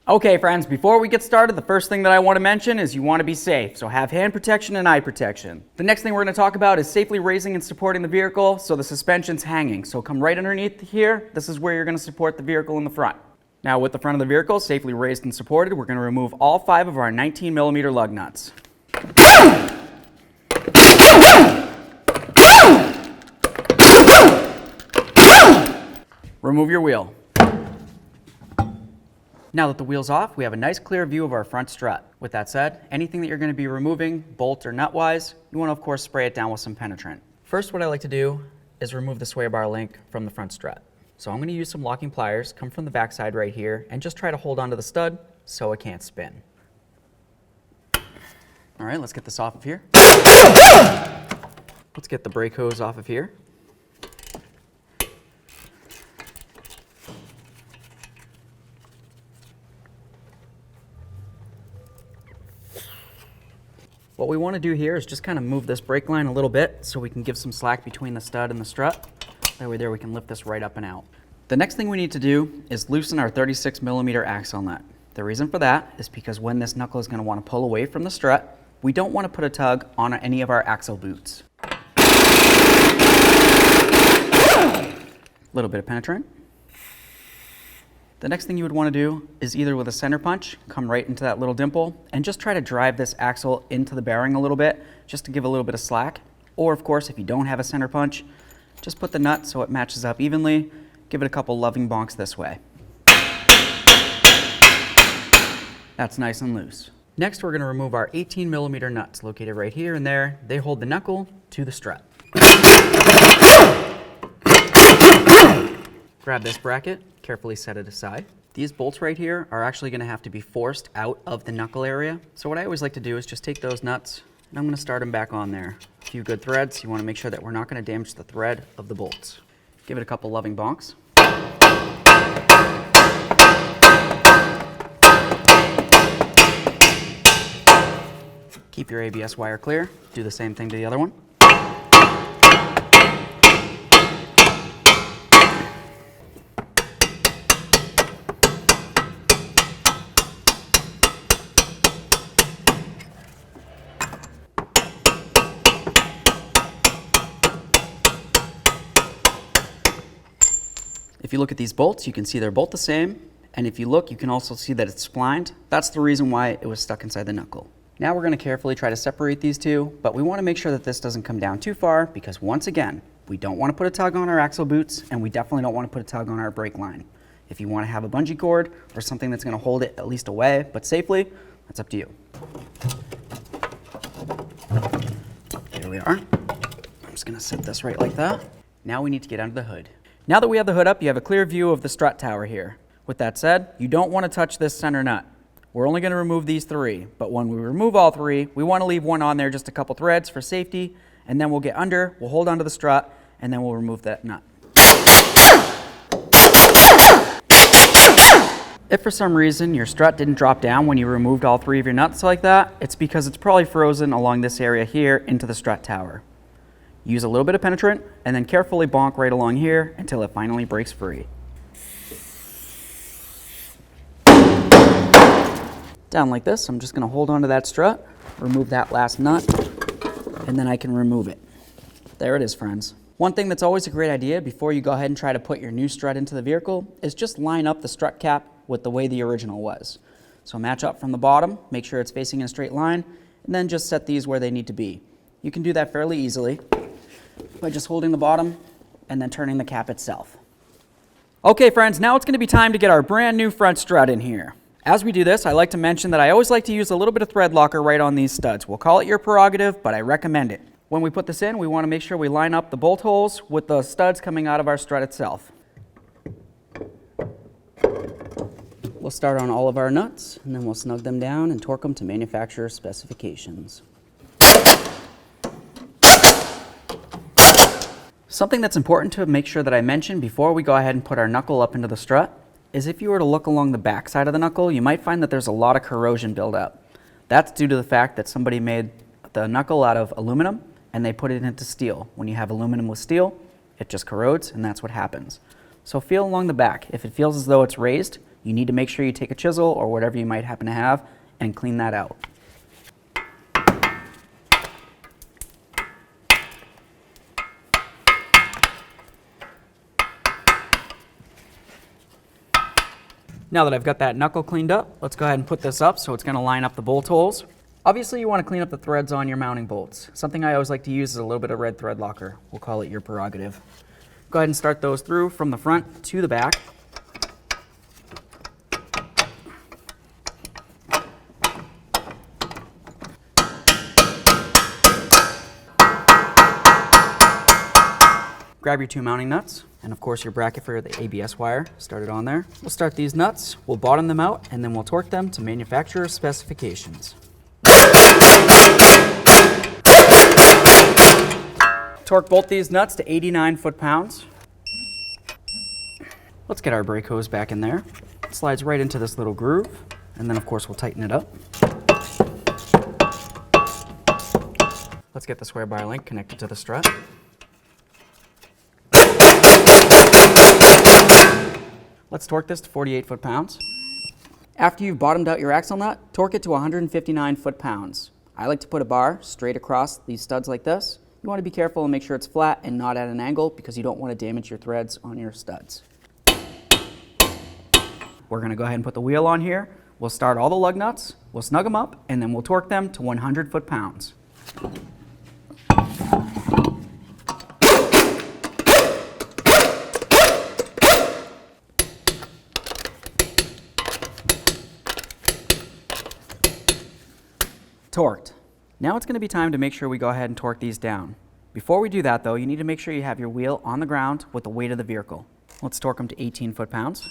Okay friends, before we get started, the first thing that I want to mention is you want to be safe, so have hand protection and eye protection. The next thing we're going to talk about is safely raising and supporting the vehicle so the suspension's hanging. So come right underneath here, this is where you're going to support the vehicle in the front. Now with the front of the vehicle safely raised and supported, we're going to remove all 5 of our 19mm lug nuts. Remove your wheel. Now that the wheel's off, we have a nice clear view of our front strut. With that said, anything that you're going to be removing, bolt or nut-wise, you want to of course spray it down with some penetrant. First, what I like to do is remove the sway bar link from the front strut. So I'm going to use some locking pliers, come from the back side right here, and just try to hold onto the stud so it can't spin. All right, let's get this off of here. Let's get the brake hose off of here. What we want to do here is just kind of move this brake line a little bit so we can give some slack between the stud and the strut. That way there we can lift this right up and out. The next thing we need to do is loosen our 36mm axle nut. The reason for that is because when this knuckle is going to want to pull away from the strut, we don't want to put a tug on any of our axle boots. A little bit of penetrant. The next thing you would want to do is either with a center punch, come right into that little dimple, and just try to drive this axle into the bearing a little bit, just to give a little bit of slack. Or of course, if you don't have a center punch, just put the nut so it matches up evenly, give it a couple loving bonks this way. That's nice and loose. Next, we're going to remove our 18mm nuts located right here and there. They hold the knuckle to the strut. Grab this bracket, carefully set it aside. These bolts right here are actually going to have to be forced out of the knuckle area. So what I always like to do is just take those nuts and I'm going to start them back on there. A few good threads. You want to make sure that we're not going to damage the thread of the bolts. Give it a couple loving bonks. Keep your ABS wire clear. Do the same thing to the other one. If you look at these bolts, you can see they're both the same, and if you look, you can also see that it's splined. That's the reason why it was stuck inside the knuckle. Now we're going to carefully try to separate these two, but we want to make sure that this doesn't come down too far because once again, we don't want to put a tug on our axle boots and we definitely don't want to put a tug on our brake line. If you want to have a bungee cord or something that's going to hold it at least away, but safely, that's up to you. There we are. I'm just going to set this right like that. Now we need to get under the hood. Now that we have the hood up, you have a clear view of the strut tower here. With that said, you don't want to touch this center nut. We're only going to remove these 3, but when we remove all 3, we want to leave one on there, just a couple threads for safety, and then we'll get under, we'll hold onto the strut, and then we'll remove that nut. If for some reason your strut didn't drop down when you removed all 3 of your nuts like that, it's because it's probably frozen along this area here into the strut tower. Use a little bit of penetrant and then carefully bonk right along here until it finally breaks free. Down like this, I'm just going to hold onto that strut, remove that last nut, and then I can remove it. There it is, friends. One thing that's always a great idea before you go ahead and try to put your new strut into the vehicle is just line up the strut cap with the way the original was. So match up from the bottom, make sure it's facing in a straight line, and then just set these where they need to be. You can do that fairly easily by just holding the bottom and then turning the cap itself. Okay friends, now it's going to be time to get our brand new front strut in here. As we do this, I like to mention that I always like to use a little bit of thread locker right on these studs. We'll call it your prerogative, but I recommend it. When we put this in, we want to make sure we line up the bolt holes with the studs coming out of our strut itself. We'll start on all of our nuts, and then we'll snug them down and torque them to manufacturer specifications. Something that's important to make sure that I mention before we go ahead and put our knuckle up into the strut is if you were to look along the back side of the knuckle, you might find that there's a lot of corrosion buildup. That's due to the fact that somebody made the knuckle out of aluminum and they put it into steel. When you have aluminum with steel, it just corrodes and that's what happens. So feel along the back. If it feels as though it's raised, You need to make sure you take a chisel or whatever you might happen to have and clean that out. Now that I've got that knuckle cleaned up, let's go ahead and put this up so it's going to line up the bolt holes. Obviously, you want to clean up the threads on your mounting bolts. Something I always like to use is a little bit of red thread locker. We'll call it your prerogative. Go ahead and start those through from the front to the back. Grab your 2 mounting nuts, and of course your bracket for the ABS wire. Start it on there. We'll start these nuts, we'll bottom them out, and then we'll torque them to manufacturer specifications. Torque bolt these nuts to 89 foot-pounds. Let's get our brake hose back in there. It slides right into this little groove, and then of course we'll tighten it up. Let's get the square bar link connected to the strut. Let's torque this to 48 foot-pounds. After you've bottomed out your axle nut, torque it to 159 foot-pounds. I like to put a bar straight across these studs like this. You want to be careful and make sure it's flat and not at an angle because you don't want to damage your threads on your studs. We're going to go ahead and put the wheel on here. We'll start all the lug nuts, we'll snug them up, and then we'll torque them to 100 foot-pounds. Torqued. Now it's going to be time to make sure we go ahead and torque these down. Before we do that though, you need to make sure you have your wheel on the ground with the weight of the vehicle. Let's torque them to 18 foot-pounds.